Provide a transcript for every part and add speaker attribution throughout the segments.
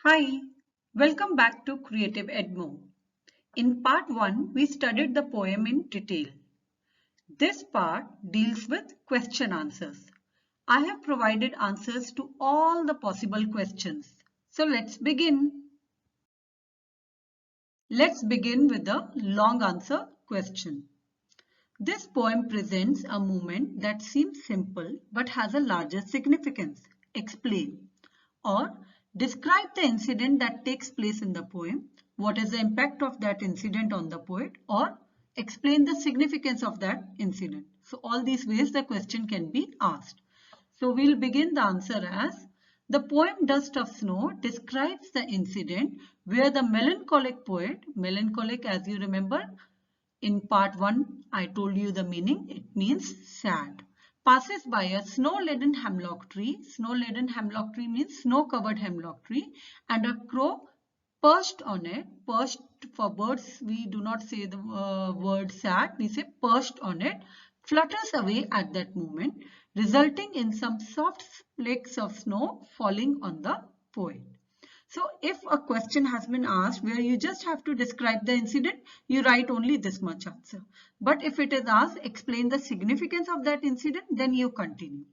Speaker 1: Hi, welcome back to Creative Edmo. In part 1, we studied the poem in detail. This part deals with question answers. I have provided answers to all the possible questions. So let's begin. Let's begin with the long answer question. This poem presents a movement that seems simple but has a larger significance. Explain. Or describe the incident that takes place in the poem. What is the impact of that incident on the poet? Or explain the significance of that incident. So all these ways the question can be asked. So we'll begin the answer as the poem Dust of Snow describes the incident where the melancholic poet, melancholic as you remember, in part 1, I told you the meaning. It means sad. Passes by a snow-laden hemlock tree. Snow-laden hemlock tree means snow-covered hemlock tree. And a crow perched on it. Perched for birds, we do not say the word sad. We say perched on it. Flutters away at that moment, resulting in some soft flakes of snow falling on the poet. So if a question has been asked where you just have to describe the incident, you write only this much answer. But if it is asked, explain the significance of that incident, then you continue.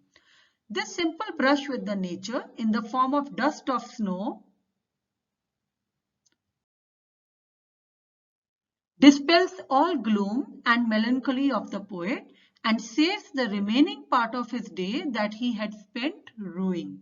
Speaker 1: This simple brush with the nature in the form of dust of snow dispels all gloom and melancholy of the poet and saves the remaining part of his day that he had spent rueing.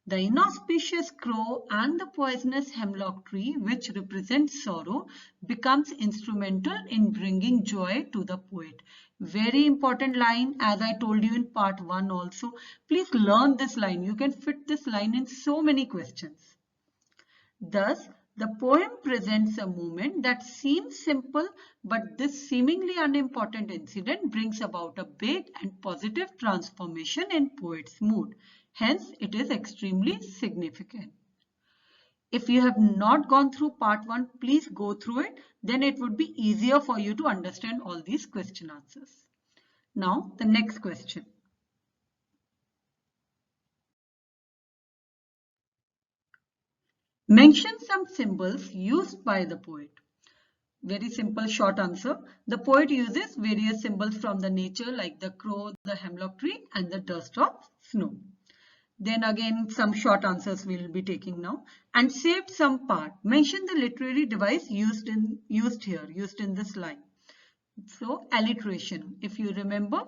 Speaker 1: The inauspicious crow and the poisonous hemlock tree, which represents sorrow, becomes instrumental in bringing joy to the poet. Very important line, as I told you in part 1 also. Please learn this line. You can fit this line in so many questions. Thus, the poem presents a moment that seems simple, but this seemingly unimportant incident brings about a big and positive transformation in poet's mood. Hence, it is extremely significant. If you have not gone through part 1, please go through it. Then it would be easier for you to understand all these question answers. Now, the next question. Mention some symbols used by the poet. Very simple short answer. The poet uses various symbols from the nature like the crow, the hemlock tree and the dust of snow. Then again some short answers we will be taking now. And saved some part. Mention the literary device used in this line. So alliteration. If you remember,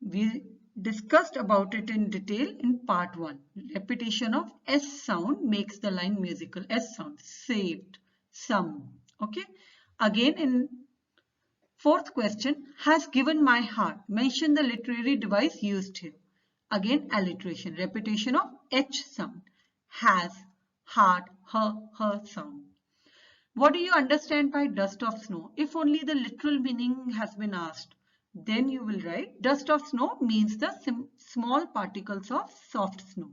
Speaker 1: we discussed about it in detail in part 1. Repetition of S sound makes the line musical. S sound. Saved. Some. Okay. Again in fourth question, has given my heart. Mention the literary device used here. Again alliteration, repetition of H sound. Has, heart, her sound. What do you understand by dust of snow? If only the literal meaning has been asked, then you will write dust of snow means the small particles of soft snow.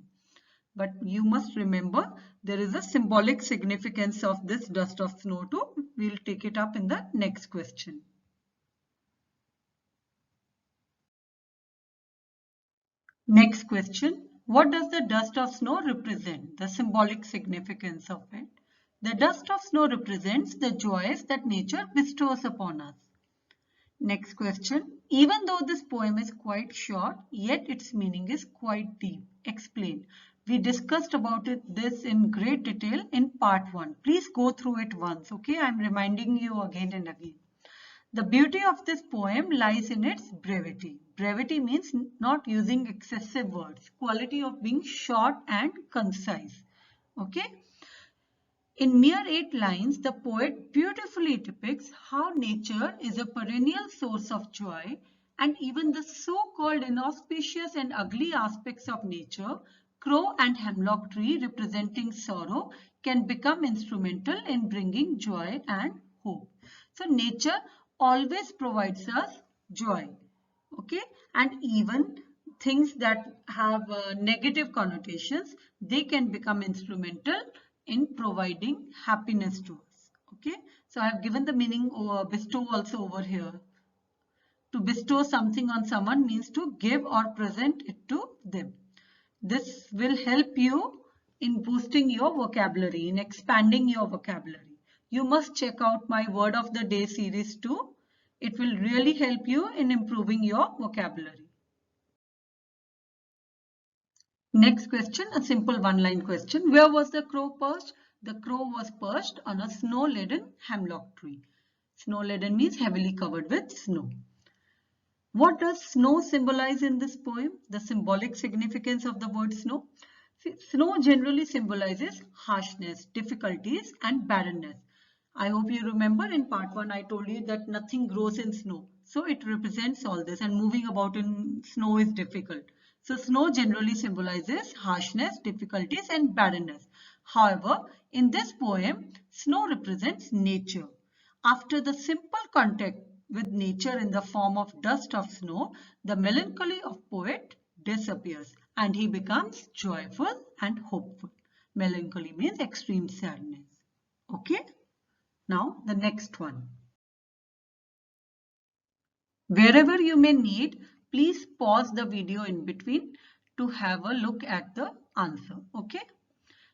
Speaker 1: But you must remember there is a symbolic significance of this dust of snow too. We'll take it up in the next question. Next question. What does the dust of snow represent? The symbolic significance of it. The dust of snow represents the joys that nature bestows upon us. Next question. Even though this poem is quite short, yet its meaning is quite deep. Explain. We discussed about this in great detail in part 1. Please go through it once, okay? I'm reminding you again and again. The beauty of this poem lies in its brevity. Brevity means not using excessive words. Quality of being short and concise. Okay? In mere 8 lines, the poet beautifully depicts how nature is a perennial source of joy, and even the so-called inauspicious and ugly aspects of nature, crow and hemlock tree representing sorrow, can become instrumental in bringing joy and hope. So nature always provides us joy. Okay, and even things that have negative connotations, they can become instrumental in providing happiness to us. Okay, so I have given the meaning bestow also over here. To bestow something on someone means to give or present it to them. This will help you in boosting your vocabulary, in expanding your vocabulary. You must check out my Word of the Day series too. It will really help you in improving your vocabulary. Next question, a simple one-line question. Where was the crow perched? The crow was perched on a snow-laden hemlock tree. Snow-laden means heavily covered with snow. What does snow symbolize in this poem? The symbolic significance of the word snow. See, snow generally symbolizes harshness, difficulties and barrenness. I hope you remember in part 1 I told you that nothing grows in snow. So it represents all this, and moving about in snow is difficult. So snow generally symbolizes harshness, difficulties and barrenness. However, in this poem, snow represents nature. After the simple contact with nature in the form of dust of snow, the melancholy of poet disappears and he becomes joyful and hopeful. Melancholy means extreme sadness. Okay? Now the next one. Wherever you may need, please pause the video in between to have a look at the answer. Okay?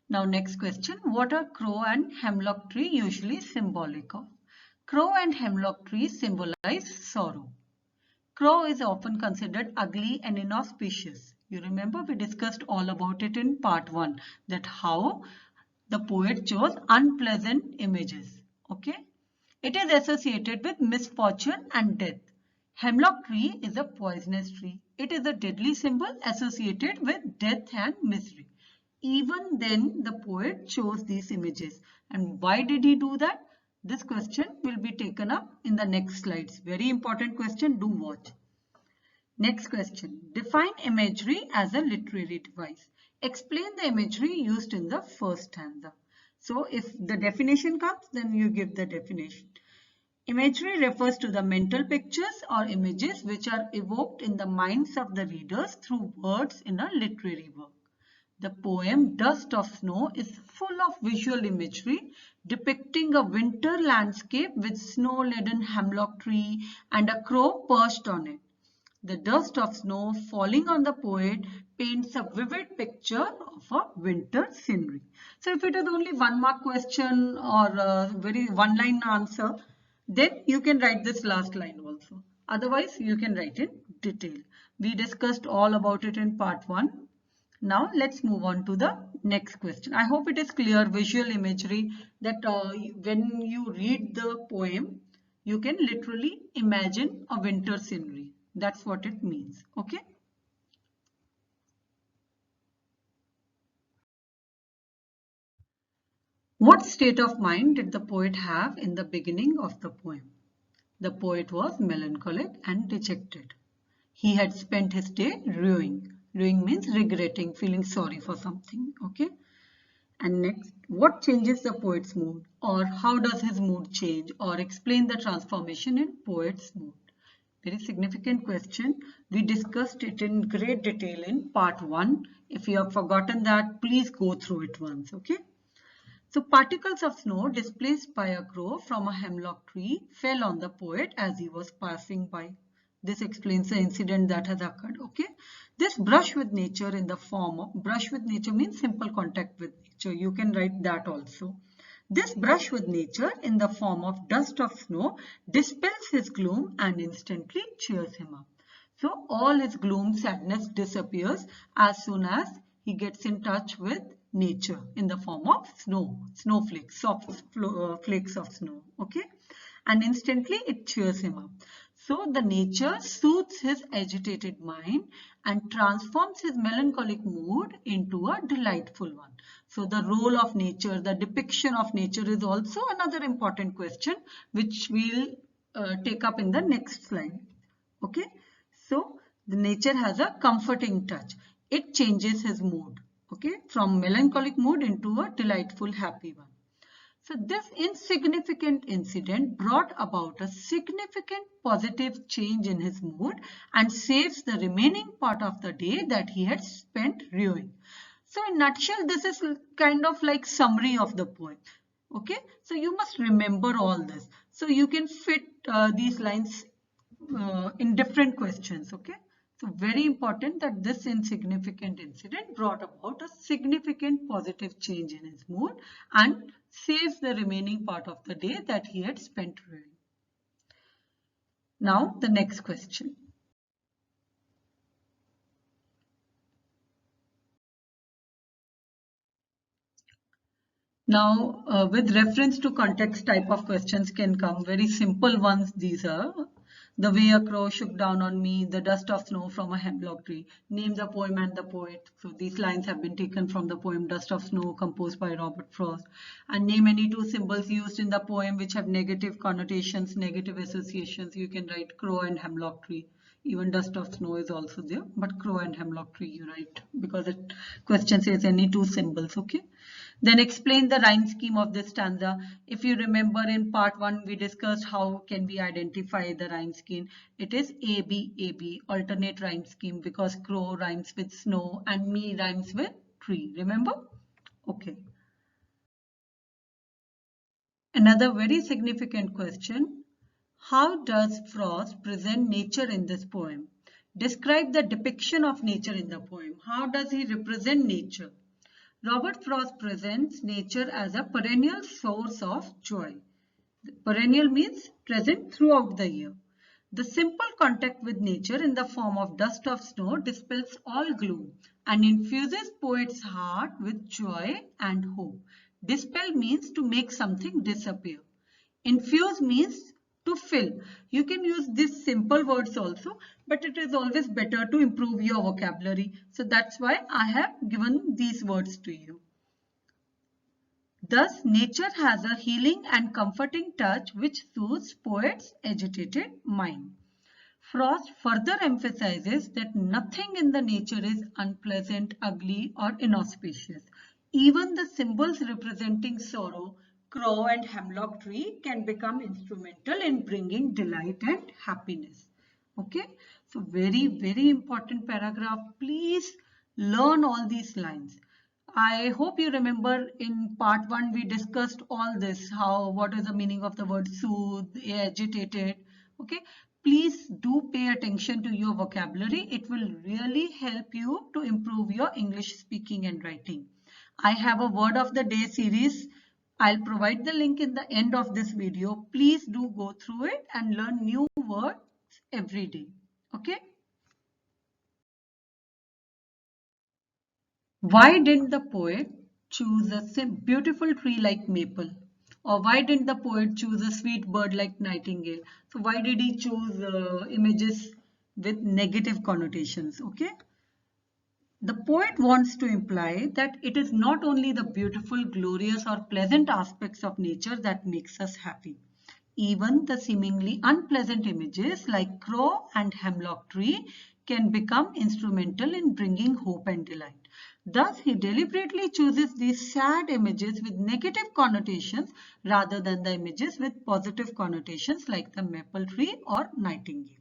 Speaker 1: Now next question. What are crow and hemlock tree usually symbolic of? Crow and hemlock trees symbolize sorrow. Crow is often considered ugly and inauspicious. You remember we discussed all about it in part 1, that how the poet chose unpleasant images. Okay? It is associated with misfortune and death. Hemlock tree is a poisonous tree. It is a deadly symbol associated with death and misery. Even then, the poet chose these images. And why did he do that? This question will be taken up in the next slides. Very important question. Do watch. Next question. Define imagery as a literary device. Explain the imagery used in the first stanza. So, if the definition comes, then you give the definition. Imagery refers to the mental pictures or images which are evoked in the minds of the readers through words in a literary work. The poem Dust of Snow is full of visual imagery depicting a winter landscape with snow-laden hemlock tree and a crow perched on it. The dust of snow falling on the poet paints a vivid picture of a winter scenery. So if it is only 1 mark question or a very one-line answer, then you can write this last line also. Otherwise, you can write in detail. We discussed all about it in part 1. Now let's move on to the next question. I hope it is clear, visual imagery, that when you read the poem, you can literally imagine a winter scenery. That's what it means. Okay. What state of mind did the poet have in the beginning of the poem? The poet was melancholic and dejected. He had spent his day rueing. Rueing means regretting, feeling sorry for something. Okay. And next, what changes the poet's mood? Or how does his mood change? Or explain the transformation in poet's mood. Very significant question. We discussed it in great detail in part 1. If you have forgotten that, please go through it once. Okay. So particles of snow displaced by a crow from a hemlock tree fell on the poet as he was passing by. This explains the incident that has occurred. Okay. This brush with nature in the form of, brush with nature means simple contact with nature. You can write that also. This brush with nature in the form of dust of snow dispels his gloom and instantly cheers him up. So all his gloom, sadness disappears as soon as he gets in touch with nature in the form of snow, snowflakes, soft flakes of snow. Okay. And instantly it cheers him up. So the nature soothes his agitated mind and transforms his melancholic mood into a delightful one. So the role of nature, the depiction of nature is also another important question which we'll take up in the next slide. Okay. So the nature has a comforting touch. It changes his mood. Okay. From melancholic mood into a delightful, happy one. So this insignificant incident brought about a significant positive change in his mood and saves the remaining part of the day that he had spent rueing. So in nutshell, this is kind of like summary of the poem. Okay, so you must remember all this. So you can fit these lines in different questions. Okay, So very important that this insignificant incident brought about a significant positive change in his mood and saves the remaining part of the day that he had spent reading. Now the next question. Now, with reference to context, type of questions can come. Very simple ones these are. The way a crow shook down on me, the dust of snow from a hemlock tree. Name the poem and the poet. So these lines have been taken from the poem Dust of Snow, composed by Robert Frost. And name any two symbols used in the poem which have negative connotations, negative associations. You can write crow and hemlock tree. Even dust of snow is also there, but crow and hemlock tree you write because the question says any two symbols, okay? Then explain the rhyme scheme of this stanza. If you remember in part 1, we discussed how can we identify the rhyme scheme. It is A, B, A, B, alternate rhyme scheme, because crow rhymes with snow and me rhymes with tree. Remember? Okay. Another very significant question. How does Frost present nature in this poem? Describe the depiction of nature in the poem. How does he represent nature? Robert Frost presents nature as a perennial source of joy. Perennial means present throughout the year. The simple contact with nature in the form of dust of snow dispels all gloom and infuses poet's heart with joy and hope. Dispel means to make something disappear. Infuse means to fill. You can use these simple words also, but it is always better to improve your vocabulary. So that's why I have given these words to you. Thus, nature has a healing and comforting touch which soothes poet's agitated mind. Frost further emphasizes that nothing in the nature is unpleasant, ugly, or inauspicious. Even the symbols representing sorrow, crow and hemlock tree, can become instrumental in bringing delight and happiness. Okay, so very important paragraph. Please learn all these lines. I hope you remember in part 1 we discussed all this, what is the meaning of the word soothe, agitated. Okay, please do pay attention to your vocabulary. It will really help you to improve your English speaking and writing. I have a word of the day series. I'll provide the link in the end of this video. Please do go through it and learn new words every day. Okay. Why didn't the poet choose a beautiful tree like maple? Or why didn't the poet choose a sweet bird like nightingale? So why did he choose images with negative connotations? Okay. The poet wants to imply that it is not only the beautiful, glorious or pleasant aspects of nature that makes us happy. Even the seemingly unpleasant images like crow and hemlock tree can become instrumental in bringing hope and delight. Thus, he deliberately chooses these sad images with negative connotations rather than the images with positive connotations like the maple tree or nightingale.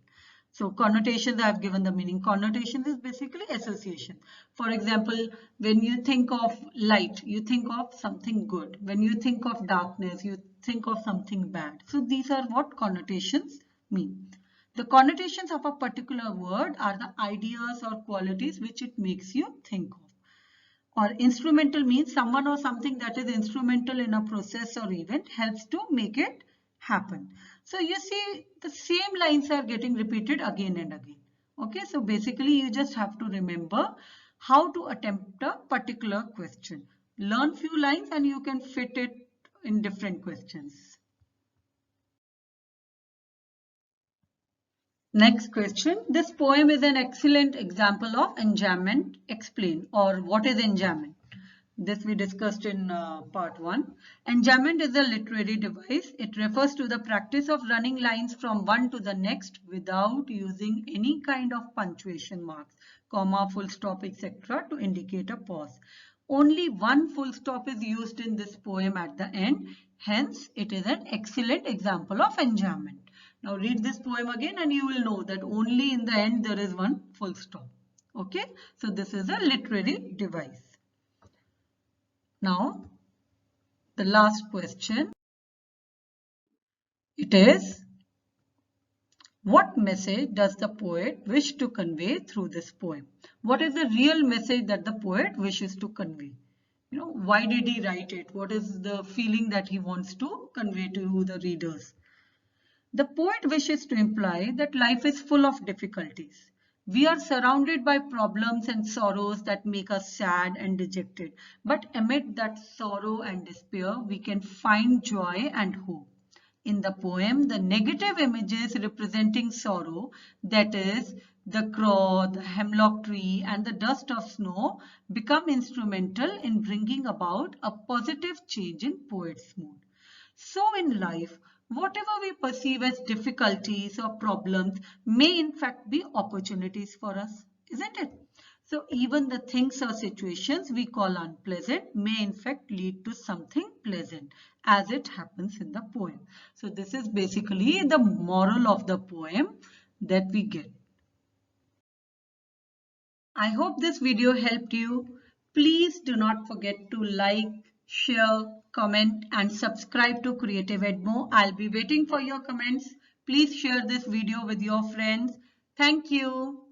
Speaker 1: So connotations, I have given the meaning. Connotations is basically association. For example, when you think of light, you think of something good. When you think of darkness, you think of something bad. So these are what connotations mean. The connotations of a particular word are the ideas or qualities which it makes you think of. Or instrumental means someone or something that is instrumental in a process or event helps to make it happen. So you see the same lines are getting repeated again and again. Okay, so basically you just have to remember how to attempt a particular question. Learn few lines and you can fit it in different questions. Next question. This poem is an excellent example of enjambment. Explain, or what is enjambment? This we discussed in part 1. Enjambment is a literary device. It refers to the practice of running lines from one to the next without using any kind of punctuation marks, comma, full stop, etc. to indicate a pause. Only one full stop is used in this poem at the end. Hence, it is an excellent example of enjambment. Now read this poem again and you will know that only in the end there is one full stop. Okay, so this is a literary device. Now, the last question, it is, What message does the poet wish to convey through this poem? What is the real message that the poet wishes to convey? Why did he write it? What is the feeling that he wants to convey to the readers? The poet wishes to imply that life is full of difficulties. We are surrounded by problems and sorrows that make us sad and dejected. But amid that sorrow and despair, we can find joy and hope. In the poem, the negative images representing sorrow, that is, the crow, the hemlock tree, and the dust of snow, become instrumental in bringing about a positive change in poet's mood. So in life, whatever we perceive as difficulties or problems may in fact be opportunities for us, isn't it? So even the things or situations we call unpleasant may in fact lead to something pleasant, as it happens in the poem. So this is basically the moral of the poem that we get. I hope this video helped you. Please do not forget to like, share, comment and subscribe to Creative Edmo. I'll be waiting for your comments. Please share this video with your friends. Thank you.